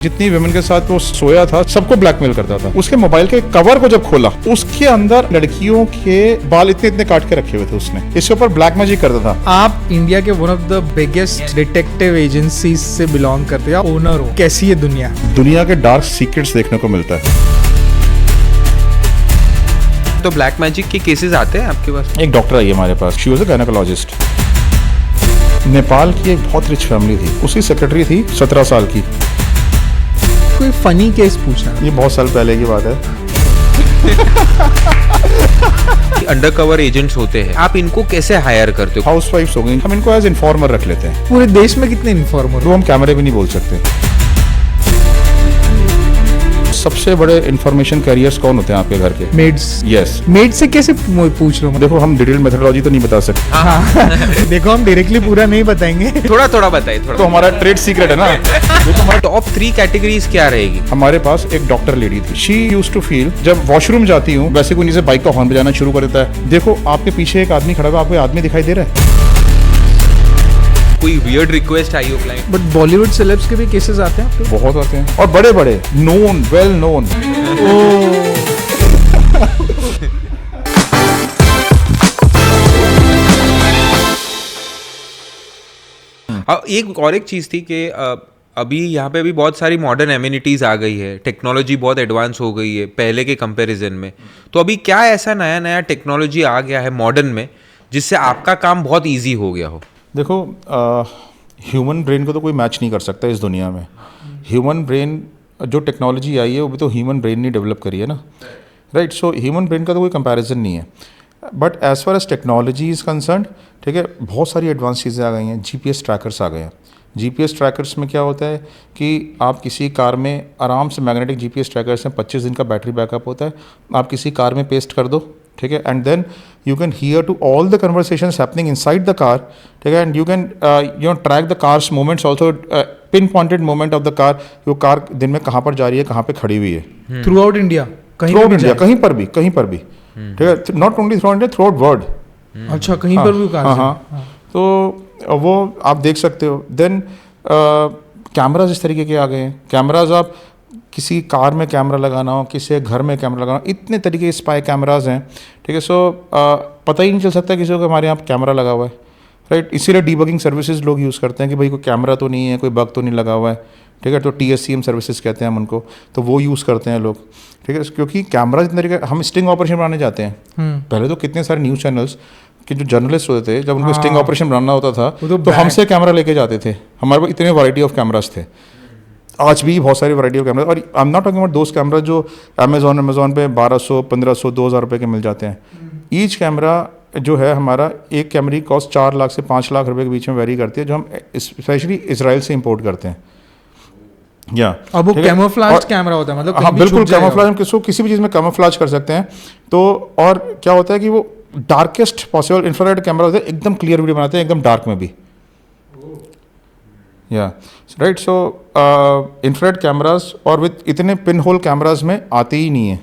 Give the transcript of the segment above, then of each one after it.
जितनी विमेन के साथ वो सोया था सबको ब्लैकमेल करता था। उसके मोबाइल के कवर को जब खोला उसके अंदर लड़कियों के बाल इतने इतने काट के रखे हुए थे उसने। इसके ऊपर ब्लैक मैजिक करता था। आप इंडिया के one of the biggest detective agencies से बिलोंग करते हैं, ओनर हो। कैसी है दुनिया? दुनिया के डार्क सीक्रेट्स देखने को मिलता है। तो ब्लैक मैजिक के केसेस आते हैं आपके पास? एक डॉक्टर आई हमारे पास, she was a gynaecologist. Nepal की एक बहुत रिच फैमिली थी, उसकी सेक्रेटरी थी 17 साल की। कोई फनी केस पूछना? ये बहुत साल पहले की बात है। अंडरकवर एजेंट्स होते हैं, आप इनको कैसे हायर करते हो? हाउसवाइफ्स हो गई, हम इनको एज इन्फॉर्मर रख लेते हैं। पूरे देश में कितने इन्फॉर्मर? वो हम कैमरे भी नहीं बोल सकते। सबसे बड़े इंफॉर्मेशन कैरियर्स कौन होते हैं आपके घर के? मेड्स। यस। मेड से कैसे पूछ लो? देखो हम डिटेल मेथोडोलॉजी तो नहीं बता सकते। हाँ। देखो हम डायरेक्टली पूरा नहीं बताएंगे, थोड़ा थोड़ा बताइए। तो हमारा ट्रेड सीक्रेट है ना। वो तो हमारा टॉप 3 कैटेगरीज क्या रहेगी? हमारे पास एक डॉक्टर लेडी थी, शी यूज्ड टू फील, जब वॉशरूम जाती हूँ वैसे कोई नीचे बाइक का हॉर्न बजाना शुरू कर देता है। देखो आपके पीछे एक आदमी खड़ा हुआ, आपको आदमी दिखाई दे रहा है? कोई वियर्ड रिक्वेस्ट आई हो क्लाइंट? बट बॉलीवुड सेलेब्स के भी केसेस आते हैं आपके? बहुत आते हैं, और बड़े बड़े नोन, वेल नोन। एक चीज थी कि अभी यहाँ पे भी बहुत सारी मॉडर्न एमिनिटीज आ गई है, टेक्नोलॉजी बहुत एडवांस हो गई है पहले के कंपैरिजन में। तो अभी क्या ऐसा नया नया टेक्नोलॉजी आ गया है मॉडर्न में जिससे आपका काम बहुत ईजी हो गया हो? देखो ह्यूमन ब्रेन को तो कोई मैच नहीं कर सकता इस दुनिया में। ह्यूमन ब्रेन, जो टेक्नोलॉजी आई है वो भी तो ह्यूमन ब्रेन ने डेवलप करी है ना, राइट? सो ह्यूमन ब्रेन का तो कोई कंपैरिजन नहीं है। But as far as technology is concern, ठीक है, बहुत सारी एडवांस चीज़ें आ गई हैं। जीपीएस ट्रैकर्स आ गए हैं। जीपीएस ट्रैकर्स में क्या होता है कि आप किसी कार में आराम से, मैग्नेटिक जीपीएस ट्रैकर्स हैं, 25 दिन का बैटरी बैकअप होता है, आप किसी कार में पेस्ट कर दो, ठीक है, and then you can hear to all the conversations happening inside the car, ठीक है, and you can track the car's movements also, pinpointed movement of the car, वो कार दिन में कहाँ पर जा रही है, कहाँ पर खड़ी हुई है। Through out India? Through out India, कहीं पर भी, ठीक है, not only through India, through out world. अच्छा, कहीं पर भी कार? हाँ। तो वो आप देख सकते हो। देन कैमराज इस तरीके के आ गए हैं। कैमराज, आप किसी कार में कैमरा लगाना हो, किसी घर में कैमरा लगाना, इतने तरीके के स्पाई कैमराज हैं, ठीक है। सो पता ही नहीं चल सकता किसी को कि हमारे यहाँ कैमरा लगा हुआ है, राइट? इसीलिए डीबगिंग सर्विसेज लोग यूज़ करते हैं कि भाई कोई कैमरा तो नहीं है, कोई बग तो नहीं लगा हुआ है, ठीक है। तो TSCM सर्विसेज कहते हैं हम उनको, तो वो यूज़ करते हैं लोग, ठीक है। क्योंकि कैमरा जितने तरीके, हम स्टिंग ऑपरेशन बनाने जाते हैं, पहले तो कितने सारे न्यूज़ चैनल्स कि जो जर्नलिस्ट होते थे, जब उनको स्टिंग ऑपरेशन बनाना होता था तो हमसे कैमरा लेके जाते थे। हमारे पास इतने वैरायटी ऑफ कैमराज थे, आज भी बहुत सारी वैरायटी ऑफ कैमरा। और I am not talking about दोस्त कैमरा जो अमेजोन पे 1200, 1500, 2000 रुपये के मिल जाते हैं। ईच कैमरा जो है हमारा, एक कैमरे की कॉस्ट 4 लाख से 5 लाख रुपए के बीच में वेरी करती है, जो हम स्पेशली इसराइल से इंपोर्ट करते हैं। या अब वो कैमोफ्लेज कैमरा होता है, मतलब हाँ बिल्कुल कैमोफ्लेज, हम किसी भी चीज़ में कैमोफ्लेज कर सकते हैं। तो और क्या होता है कि वो डार्केस्ट पॉसिबल इंफ्रारेड कैमरा होता है, एकदम क्लियर वीडियो बनाते हैं, एकदम डार्क में भी। या राइट। सो इंफ्रारेड कैमराज और विद इतने पिन होल कैमराज में आते ही नहीं है,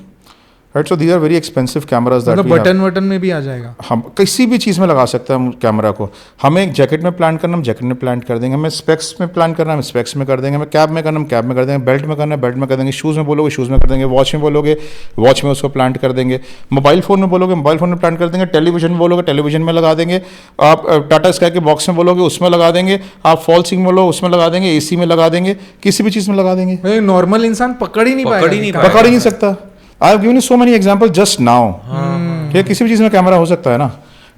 right? So these are very expensive cameras that we have. Button में भी आ जाएगा, हम किसी भी चीज़ में लगा सकते हैं हम कैमरा को। हमें एक जैकेट में प्लांट करना, हम जैकेट में प्लांट कर देंगे। हमें स्पेक्स में प्लांट करना, हम स्पेक्स में कर देंगे। हमें कैब में करना, हम कैब में कर देंगे। बेल्ट में करना, बेल्ट में कर देंगे। शूज़ में बोलोगे, शूज़ में कर देंगे। वॉच में बोलोगे, वॉच में उसको प्लांट कर देंगे। मोबाइल फ़ोन में बोलोगे, मोबाइल फ़ोन में प्लांट कर देंगे। टेलीविजन में बोलोगे, टेलीविजन में लगा देंगे। आप टाटा स्काई के बॉक्स में बोलोगे, उसमें लगा देंगे। आप फॉल सीलिंग में बोलो, उसमें लगा देंगे। AC में लगा देंगे, किसी भी चीज़ में लगा देंगे। नॉर्मल इंसान पकड़ ही नहीं सकता। I have given you so many example just now, ठीक है। किसी भी चीज़ में कैमरा हो सकता है ना,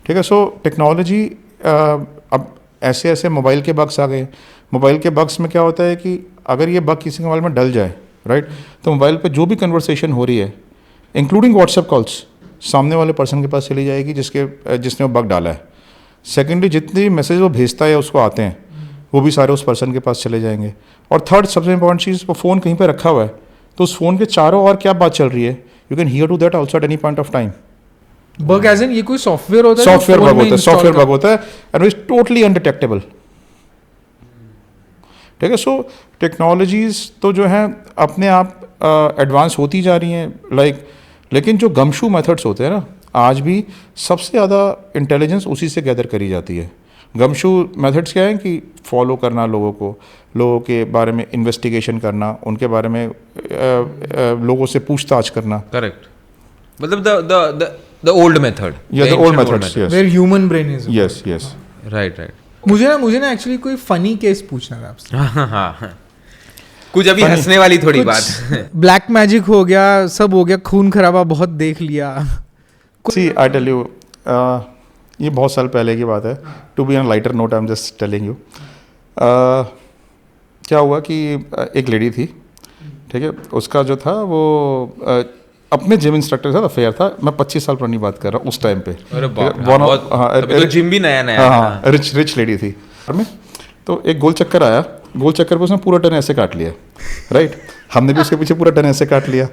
ठीक है। सो टेक्नोलॉजी, अब ऐसे ऐसे मोबाइल के बग्स आ गए। मोबाइल के बग्स में क्या होता है कि अगर ये बग किसी के मोबाइल में डल जाए, राइट, तो मोबाइल पे जो भी कन्वर्सेशन हो रही है, इंक्लूडिंग व्हाट्सएप कॉल्स, सामने वाले पर्सन के पास चली जाएगी जिसने वो बग डाला है। सेकेंडली, जितने भी मैसेज वो भेजता है, उसको आते हैं, वो भी सारे उस पर्सन के पास चले जाएंगे। और थर्ड सबसे इंपॉर्टेंट चीज़, वो फ़ोन कहीं पर रखा हुआ है, तो उस फोन के चारों ओर क्या बात चल रही है, you can hear to that also at any point of time. Bug as in ये कोई सॉफ्टवेयर होता है? सॉफ्टवेयर बग होता है एंड इट्स टोटली अनडिटेक्टेबल, ठीक है। सो टेक्नोलॉजीज तो जो है अपने आप एडवांस होती जा रही हैं, लेकिन जो गमशू मेथड्स होते हैं ना, आज भी सबसे ज़्यादा इंटेलिजेंस उसी से गैदर करी जाती है। गमशू मेथड्स क्या हैं कि फॉलो करना लोगों के बारे में इन्वेस्टिगेशन करना, उनके बारे में लोगों से पूछताछ करना. करेक्ट. मतलब the old method. Yeah, the old methods. Yes. Where human brain is. Yes. Right. मुझे ना एक्चुअली कोई फनी केस पूछना था आपसे. हाँ. कुछ अभी हंसने वाली थोड़ी बात. ब्लैक मैजिक हो गया, सब हो गया, खून खराबा बहुत देख लिया. See, I tell you, ये बहुत साल पहले की बात है. To be on a lighter note, I'm just telling you. क्या हुआ कि एक लेडी थी, ठीक है, उसका जो था वो अपने जिम इंस्ट्रक्टर के साथ अफेयर था. मैं 25 साल पुरानी बात कर रहा हूँ उस टाइम पे. अरे बाप, तो जिम भी नया. हाँ, रिच लेडी थी. तो एक गोल चक्कर आया, गोल चक्कर पे उसने पूरा टर्न ऐसे काट लिया, राइट. हमने भी उसके पीछे पूरा टर्न ऐसे काट लिया.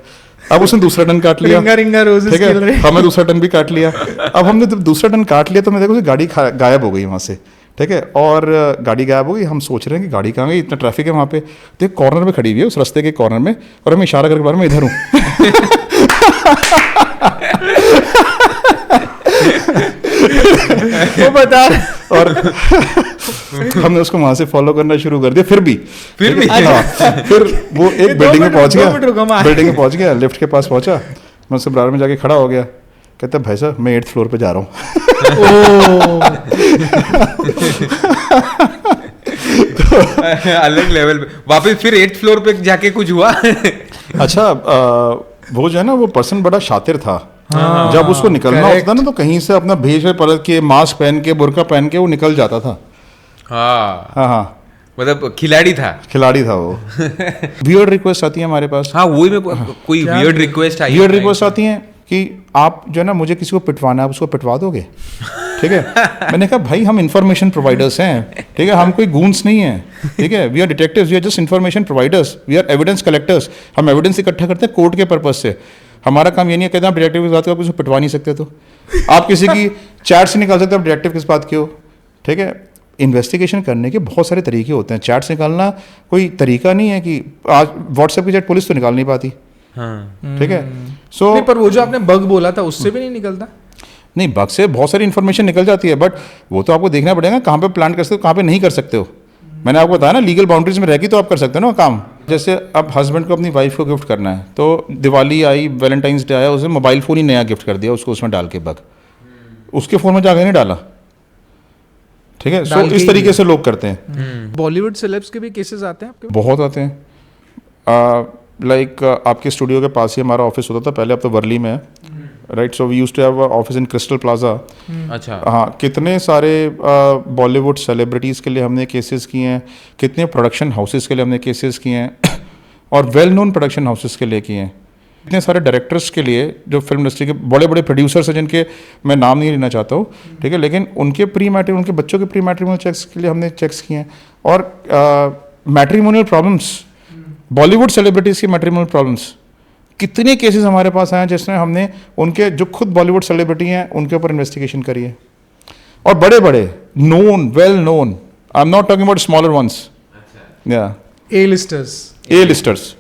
अब उसने दूसरा टर्न काट लिया, ठीक है, हमने दूसरा टर्न भी काट लिया. अब हमने जब दूसरा टर्न काट लिया तो मैं देखो गाड़ी गायब हो गई वहाँ से, ठीक है. और गाड़ी गायब हो गई. हम सोच रहे हैं कि गाड़ी कहाँ गई, इतना ट्रैफिक है वहाँ पे. तो एक कॉर्नर में खड़ी हुई है, उस रास्ते के कॉर्नर में, और हमें इशारा करके बारे में इधर हूँ. वो बता. और हमने उसको वहां से फॉलो करना शुरू कर दिया. फिर भी हाँ, फिर वो एक बिल्डिंग में पहुंच गया, लिफ्ट के पास पहुंचा. मैं उससे बराबर में जाके खड़ा हो गया. कहता भाई साहब मैं 8th फ्लोर पे जा रहा हूँ. अलग लेवल पे. वापस फिर 8th फ्लोर पे जाके कुछ हुआ. अच्छा, वो जो है ना, वो पर्सन बड़ा शातिर था. जब उसको निकलना होता था ना, तो कहीं से अपना भेष परत के, मास्क पहन के, बुर्का पहन के वो निकल जाता था. हाँ, मतलब खिलाड़ी था वो. वियर्ड रिक्वेस्ट आती है हमारे पास. हाँ, वही में कोई वियर्ड रिक्वेस्ट आती है कि आप जो है ना, मुझे किसी को पिटवाना है, आप उसको पिटवा दोगे, ठीक है. मैंने कहा भाई हम इंफॉर्मेशन प्रोवाइडर्स हैं, ठीक है, हम कोई गूंस नहीं हैं, ठीक है. We are detectives, we are just information providers, we are evidence collectors. हम एविडेंस इकट्ठा करते हैं कोर्ट के पर्पज से. हमारा काम ये नहीं है कहते आप डिटेक्टिव किस बात को, आप उसको पिटवा नहीं सकते. तो आप किसी की चैट से निकाल सकते हो, आप डिटेक्टिव किस बात के हो, ठीक है. इन्वेस्टिगेशन करने के बहुत सारे तरीके होते हैं. चैट से निकालना कोई तरीका नहीं है कि आज व्हाट्सएप की चैट पुलिस तो निकाल नहीं पाती, ठीक है. सो पर वो जो आपने बग बोला था उससे भी नहीं निकलता. नहीं, बग से बहुत सारी इन्फॉर्मेशन निकल जाती है, बट वो तो आपको देखना पड़ेगा कहाँ पे प्लान कर सकते हो, कहाँ पे नहीं कर सकते हो. मैंने आपको बताया ना, लीगल बाउंड्रीज में रहकर तो आप कर सकते हो ना काम. जैसे अब हस्बैंड को अपनी वाइफ को गिफ्ट करना है, तो दिवाली आई, वैलेंटाइंस डे आया, उसने मोबाइल फ़ोन ही नया गिफ्ट कर दिया उसको, उसमें डाल के बग उसके फ़ोन में जाके नहीं डाला, ठीक है. सो इस तरीके से लोग करते हैं. बॉलीवुड सेलेब्स के भी केसेस आते हैं आपके? बहुत आते हैं. लाइक आपके स्टूडियो के पास ही हमारा ऑफिस होता था पहले, अब तो वर्ली में है, right. So we used to have office in Crystal Plaza. अच्छा. हाँ, कितने सारे बॉलीवुड सेलिब्रिटीज़ के लिए हमने केसेस किए हैं, कितने प्रोडक्शन हाउसेस के लिए हमने केसेस किए हैं, और वेल नोन प्रोडक्शन हाउसेस के लिए किए हैं. इतने सारे डायरेक्टर्स के लिए जो फिल्म इंडस्ट्री के बड़े बड़े प्रोड्यूसर्स हैं, जिनके मैं नाम नहीं लेना चाहता हूँ, ठीक है, लेकिन उनके उनके बच्चों के प्री मैट्रिमोनियल चेक्स के लिए हमने चेक्स किए हैं. और मैट्रिमोनियल प्रॉब्लम्स, बॉलीवुड सेलिब्रिटीज़ की मैट्रिमोनियल प्रॉब्लम्स, कितने केसेस हमारे पास आए हैं जिसमें हमने उनके जो खुद बॉलीवुड सेलिब्रिटी हैं उनके ऊपर इन्वेस्टिगेशन करी है. और बड़े बड़े known, well known, I am not talking about smaller once, या ए लिस्टर्स.